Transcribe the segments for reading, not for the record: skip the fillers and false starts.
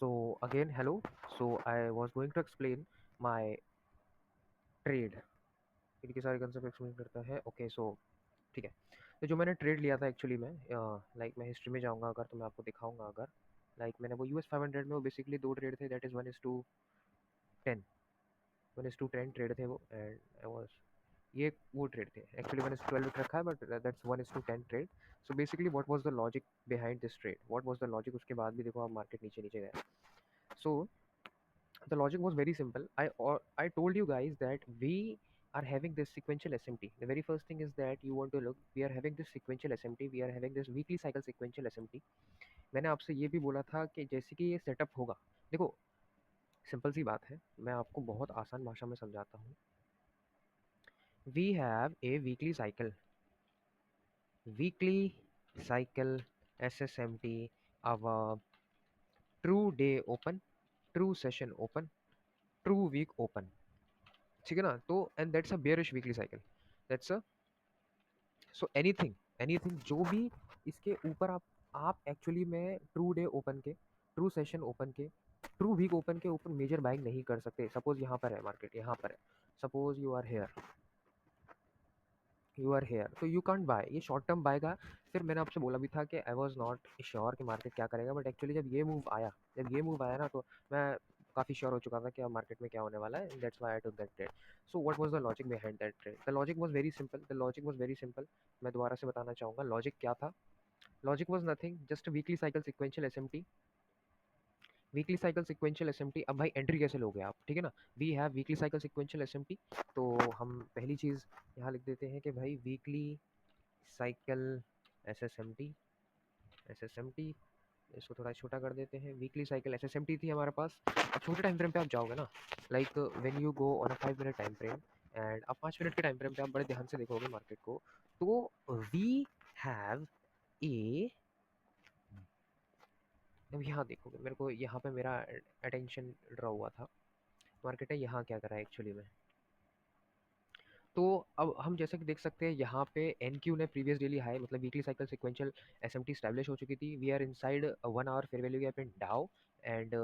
So again, hello. So I was going to explain my trade. इनके सारे concept explain करता है. Okay so ठीक है. तो जो मैंने ट्रेड लिया था एक्चुअली में लाइक मैं हिस्ट्री में जाऊंगा अगर तो मैं आपको दिखाऊंगा अगर लाइक मैंने वो यूएस 500 में वो बेसिकली दो ट्रेड थे दैट इज़ 1:10 1:10 ट्रेड थे वो एंड आई वाज ये वो ट्रेड थे एक्चुअली मैंने 12 रखा है but that's 1:10 trade. So basically what was the logic behind this trade what was the logic उसके बाद भी देखो आप मार्केट नीचे नीचे गया. सो the logic was very simple. I told you guys that we are having this sequential SMT. The very first thing is that you want to look. We are having this sequential SMT. We are having this weekly cycle sequential SMT. मैंने आपसे ये भी बोला था कि जैसे कि ये सेटअप होगा. देखो सिंपल सी बात है. मैं आपको बहुत आसान भाषा में समझाता हूँ. We have a weekly cycle SSMT. Our true day open, true session open, true week open. ठीक है ना. तो and that's a bearish weekly cycle. That's a so anything anything जो भी इसके ऊपर आप एक्चुअली में ट्रू डे ओपन के ट्रू सेशन ओपन के ट्रू वीक ओपन के ऊपर मेजर बाइंग नहीं कर सकते. सपोज यहाँ पर है मार्केट यहाँ पर है. सपोज यू आर हेयर तो यू कांट बाय. ये शॉर्ट टर्म बाय का. फिर मैंने आपसे बोला भी था कि आई वाज नॉट श्योर कि मार्केट क्या करेगा बट एक्चुअली जब ये मूव आया ना तो मैं काफ़ी श्योर हो चुका था कि अब मार्केट में क्या होने वाला है. That's why I took that trade. So what was the logic behind that trade. The logic was very simple. मैं दोबारा से बताना चाहूँगा लॉजिक क्या था. Logic was nothing just weekly cycle sequential SMT. Weekly cycle sequential SMT. अब भाई entry कैसे लोगे आप. ठीक है ना. We have weekly cycle sequential SMT. तो हम पहली चीज़ यहाँ लिख देते हैं कि भाई वीकली साइकिल एसएसएमटी. एसएसएमटी इसको थोड़ा छोटा कर देते हैं. वीकली साइकिल एसएसएमटी थी हमारे पास. अब छोटे टाइम फ्रेम पे आप जाओगे ना like when you go on a 5 minute time frame and अब 5 मिनट के टाइम फ्रेम पे आप बड़े ध्यान से देखोगे मार्केट को. तो वी हैव ए. अब यहाँ देखोगे मेरे को यहाँ पे मेरा अटेंशन ड्रॉ हुआ था. मार्केट है यहाँ क्या कर रहा है एक्चुअली में. तो अब हम जैसे कि देख सकते हैं यहाँ पे एन क्यू ने प्रीवियस डेली हाई मतलब weekly cycle sequential S M T establish हो चुकी थी. We are inside 1 hour fair value gap in Dow and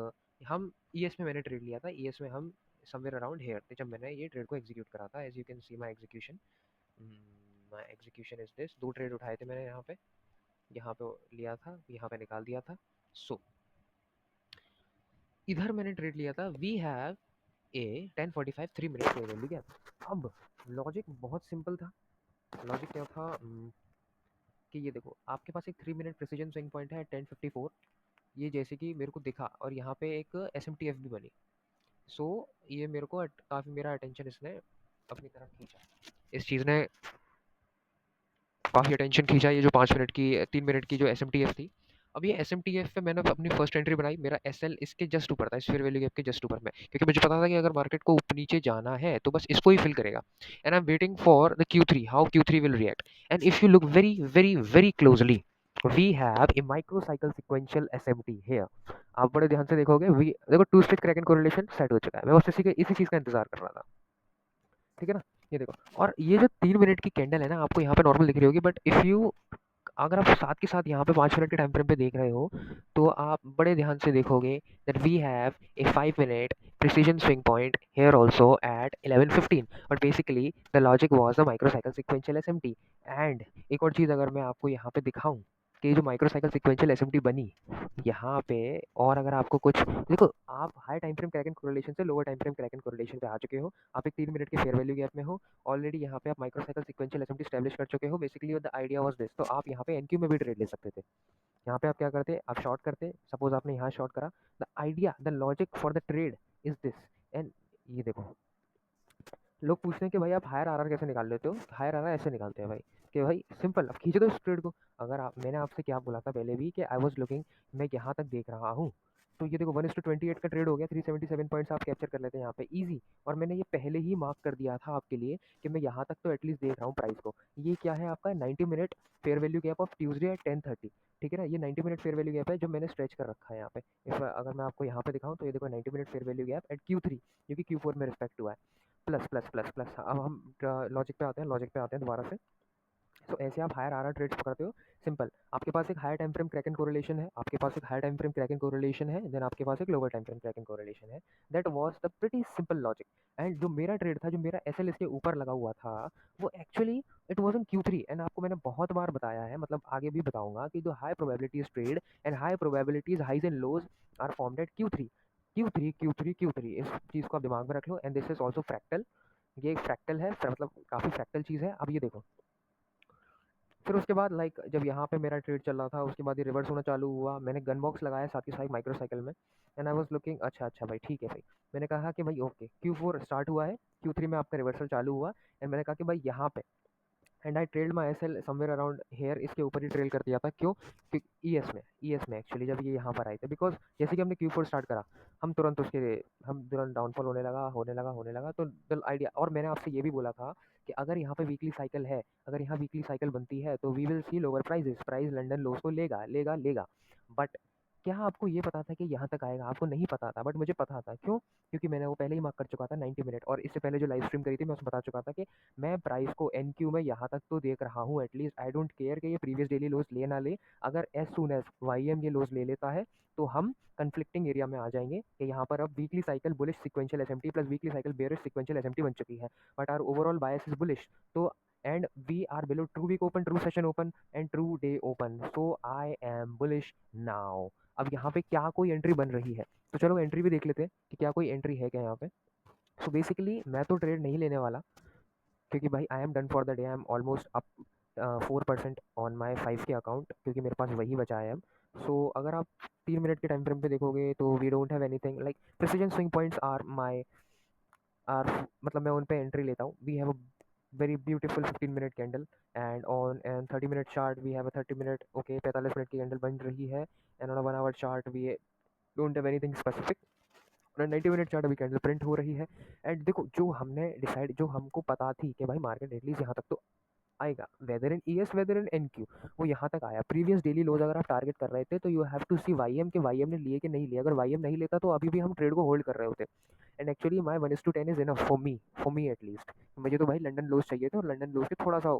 हम ई एस में मैंने ट्रेड लिया था. ई एस में हम समवेयर अराउंड हेयर थे जब मैंने ये ट्रेड को एग्जीक्यूट करा था. As you can see my execution is this. दो ट्रेड उठाए थे मैंने यहाँ पे लिया था यहाँ पे निकाल दिया था. सो इधर मैंने ट्रेड लिया था. We have a 10:45 3 minute fair value gap. अब लॉजिक बहुत सिंपल था. लॉजिक क्या था कि ये देखो आपके पास एक 3 मिनट प्रिसीजन स्विंग पॉइंट है 10:54. ये जैसे कि मेरे को दिखा और यहाँ पे एक एस एम टी एफ भी बनी. सो ये मेरे को काफ़ी मेरा अटेंशन इसने अपनी तरफ खींचा. इस चीज़ ने काफ़ी अटेंशन खींचा. ये जो 5 मिनट की 3 मिनट की जो एस एम टी एफ थी. अब ये एस एम टी एफ पे मैंने अपनी फर्स्ट एंट्री बनाई. मेरा एस एल इसके जस्ट ऊपर था इस फेयर वैल्यू गैप के जस्ट ऊपर में क्योंकि मुझे पता था कि अगर मार्केट को ऊपर नीचे जाना है तो बस इसको ही फिल करेगा. And I am waiting for the Q3 how Q3 will react. And if you look very very very closely we have a microcycle sequential SMT here. आप बड़े ध्यान से देखोगे वी देखो two stage crack and correlation set हो चुका है. मैं बस इसी चीज़ का इंतजार कर रहा था. ठीक है ना. ये देखो और ये जो 3 मिनट की कैंडल है ना आपको यहाँ पे नॉर्मल दिख रही होगी बट इफ़ यू अगर आप साथ के साथ यहाँ पे 5 मिनट के टाइम फ्रेम पे देख रहे हो तो आप बड़े ध्यान से देखोगे that we have a 5 minute precision swing point here also at 11:15. But basically the logic was the microcycle sequential SMT. And एक और चीज़ अगर मैं आपको यहाँ पे दिखाऊं कि ये जो माइक्रोसाइकिल सिक्वेंशियल एसएमटी बनी यहाँ पे और अगर आपको कुछ देखो आप high time frame crack and correlation से lower time frame crack and correlation पे आ चुके हो. आप एक 3 मिनट के फेयर वैल्यू गैप में हो. ऑलरेडी यहाँ पे आप माइक्रोसाइकिल सिक्वेंशियल एसएमटी स्टैब्लिश कर चुके हो. Basically the idea was this. तो आप यहाँ पे एनक्यू में भी ट्रेड ले सकते थे. यहाँ पे आप क्या करते आप शॉर्ट करते. सपोज आपने यहाँ शॉर्ट करा. The idea the logic for the trade is this. And ये देखो लोग पूछते हैं कि भाई आप हायर आरआर कैसे निकाल लेते हो. हायर आरआर ऐसे निकालते हैं भाई कि भाई सिंपल अब खींच दो इस ट्रेड को. अगर आप मैंने आपसे क्या बोला था पहले भी कि आई वाज लुकिंग मैं यहाँ तक देख रहा हूँ. तो ये देखो 1:28 का ट्रेड हो गया. 377 पॉइंट्स आप कैप्चर कर लेते हैं यहाँ पे इजी. और मैंने ये पहले ही मार्क कर दिया था आपके लिए कि मैं यहाँ तक तो एटलीस्ट देख रहा हूँ प्राइस को. ये क्या है आपका 90 minute fair value gap of Tuesday at 10:30. ठीक है ना. ये 90 मिनट फेयर वैल्यू गैप है जो मैंने स्ट्रेच कर रखा है यहाँ पे. इफ अगर मैं आपको यहाँ पे दिखाऊँ तो ये देखो 90 minute fair value gap at Q3 जो कि Q4 में रिस्पेक्ट हुआ है. Plus plus plus plus. अब हम लॉजिक पे आते हैं दोबारा से. तो ऐसे आप हायर आर ट्रेड्स पकड़ते हो. सिंपल आपके पास एक higher time frame crack and correlation है, आपके पास एक higher time frame crack and correlation है, देन आपके पास एक lower time frame crack and correlation है। That was the pretty simple logic. And जो मेरा ट्रेड था, जो मेरा एसएल इसके ऊपर लगा हुआ था, वो actually it was in Q3। And आपको मैंने बहुत बार बताया है, मतलब आगे भी बताऊंगा, कि जो high probabilities trade and high probabilities highs and lows are formed at Q3। Q3 इस चीज़ को आप दिमाग में रख लो। And this is also fractal. ये एक फ्रैक्टल है, मतलब काफ़ी फ्रैक्टल चीज़ है। अब ये देखो, फिर उसके बाद लाइक जब यहाँ पे मेरा ट्रेड चल रहा था, उसके बाद ये रिवर्स होना चालू हुआ। मैंने गन बॉक्स लगाया साथ ही साथ माइक्रो साइकिल में। एंड आई वाज लुकिंग, अच्छा अच्छा भाई, ठीक है भाई। मैंने कहा कि भाई ओके, Q4 स्टार्ट हुआ है, Q3 में आपका रिवर्सल चालू हुआ। एंड मैंने कहा कि भाई यहाँ पे, and I trailed my S L somewhere around hair, इसके ऊपर ही ट्रेल कर दिया था। क्यों? ई एस में एक्चुअली जब ये यहाँ पर आए थे, बिकॉज जैसे कि हमने Q4 स्टार्ट करा, हम तुरंत डाउनफॉल होने लगा। तो द आइडिया, और मैंने आपसे ये भी बोला था कि अगर यहाँ पे वीकली साइकिल है, अगर यहाँ वीकली साइकिल बनती है, तो we will see lower prices, price London lows को लेगा। बट क्या आपको ये पता था कि यहाँ तक आएगा? आपको नहीं पता था, बट मुझे पता था। क्यों? क्योंकि मैंने वो पहले ही मार्क कर चुका था 90 मिनट, और इससे पहले जो लाइव स्ट्रीम करी थी मैं उसमें बता चुका था कि मैं प्राइस को NQ में यहाँ तक तो देख रहा हूँ एटलीस्ट। आई डोंट केयर कि ये प्रीवियस डेली लोज ले ना ले। अगर एज सून एज YM ये लोज ले लेता है, तो हम कन्फ्लिक्टिंग एरिया में आ जाएंगे कि यहाँ पर अब weekly cycle bullish sequential SMT plus weekly cycle bearish sequential SMT बन चुकी है। But are overall bias is bullish. तो and we are below true week open, true session open and true day open, so I am bullish now. अब यहाँ पे क्या कोई entry बन रही है? तो चलो एंट्री भी देख लेते हैं कि क्या कोई एंट्री है क्या यहाँ पे। सो बेसिकली मैं तो ट्रेड नहीं लेने वाला, क्योंकि भाई I am done for the day. I am almost up 4% on my 5 के अकाउंट, क्योंकि मेरे पास वही बचा है अब। सो अगर आप 3 मिनट के टाइम फ्रेम पे देखोगे, तो we don't have anything like precision swing points are my are, मतलब मैं उन पे एंट्री लेता हूँ। We have a very beautiful 15 minute candle, and on and 30 minute chart we have a 30 minute, okay 45 minute की कैंडल बन रही है। And on a 1 hour chart we don't have anything specific. 90 minute chart अभी candle print हो रही है। And देखो, जो हमने डिसाइड, जो हमको पता थी कि भाई मार्केट एटलीस्ट यहाँ तक तो आएगा, वेदर इन ES वेदर इन NQ, वो यहाँ तक आया। प्रीवियस डेली लोज अगर आप टारगेट कर रहे थे, तो you have to see YM के YM ने लिए कि नहीं लिए। अगर YM नहीं लेता, तो अभी भी हम ट्रेड को होल्ड कर रहे होते। And actually my 1:10 is enough for me at least. मुझे तो भाई लंडन लोज चाहिए थे, और लंडन लोज के थोड़ा सा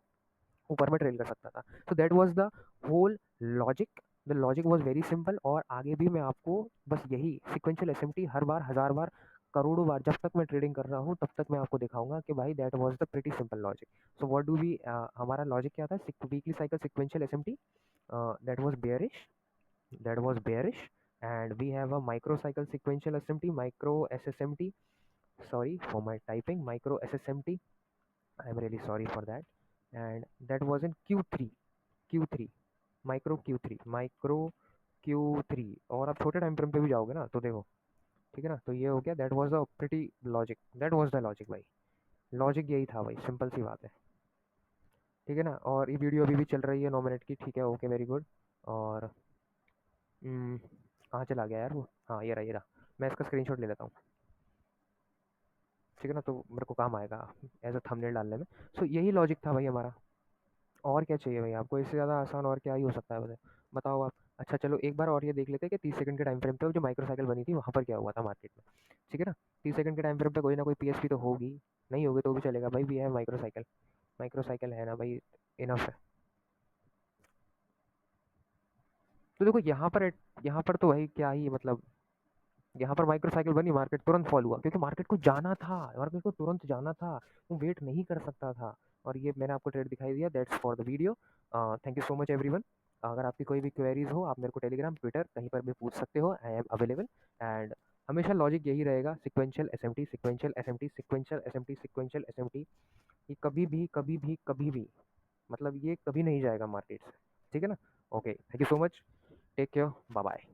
ऊपर में ट्रेल कर सकता था। तो that was the whole logic. The logic was very simple. और आगे भी मैं आपको बस यही सिक्वेंशियल SMT हर बार, हजार बार, करोड़ों बार, जब तक मैं ट्रेडिंग कर रहा हूँ, तब तक मैं आपको दिखाऊंगा कि भाई that was the pretty simple logic. So what do we, हमारा लॉजिक क्या था? Weekly cycle sequential SMT, that was bearish, and we have a micro cycle sequential SMT, micro SSMT, sorry for my typing, micro SSMT, I am really sorry for that. And that was in Q3, micro Q3। और आप छोटे time frame पे भी जाओगे ना, तो देखो, ठीक है ना। तो ये हो गया, that was the pretty logic, that was the logic भाई। लॉजिक यही था भाई, सिंपल सी बात है, ठीक है ना। और ये वीडियो अभी भी चल रही है 9 मिनट की, ठीक है, ओके, वेरी गुड। और कहाँ चला गया यार वो? हाँ, ये रहा। मैं इसका स्क्रीनशॉट ले लेता हूँ, ठीक है ना, तो मेरे को काम आएगा एज अ थंबनेल डालने में। सो यही लॉजिक था भाई हमारा। और क्या चाहिए भाई आपको? इससे ज़्यादा आसान और क्या ही हो सकता है बताओ आप। अच्छा चलो, एक बार और ये देख लेते हैं कि 30 सेकंड के टाइम फ्रेम पे जो माइक्रो साइकिल बनी थी, वहाँ पर क्या हुआ था मार्केट में, ठीक है ना। 30 सेकंड के टाइम फ्रेम पे कोई ना कोई PSP तो होगी, नहीं होगी तो भी चलेगा भाई। वी है माइक्रो साइकिल है ना भाई, इनफ है। तो देखो यहाँ पर तो भाई क्या ही मतलब, यहाँ पर माइक्रो साइकिल बनी, मार्केट तुरंत फॉल हुआ, क्योंकि मार्केट को तुरंत जाना था, वो वेट नहीं कर सकता था। और ये मैंने आपको ट्रेड दिखाई दिया। That's for the video. Thank you so much everyone. अगर आपकी कोई भी क्वेरीज हो, आप मेरे को टेलीग्राम, ट्विटर, कहीं पर भी पूछ सकते हो। I am available. एंड हमेशा लॉजिक यही रहेगा, sequential SMT, sequential SMT, sequential SMT, sequential SMT। ये कभी भी मतलब ये कभी नहीं जाएगा मार्केट से, ठीक है ना। Okay, thank you so much, take care, bye bye.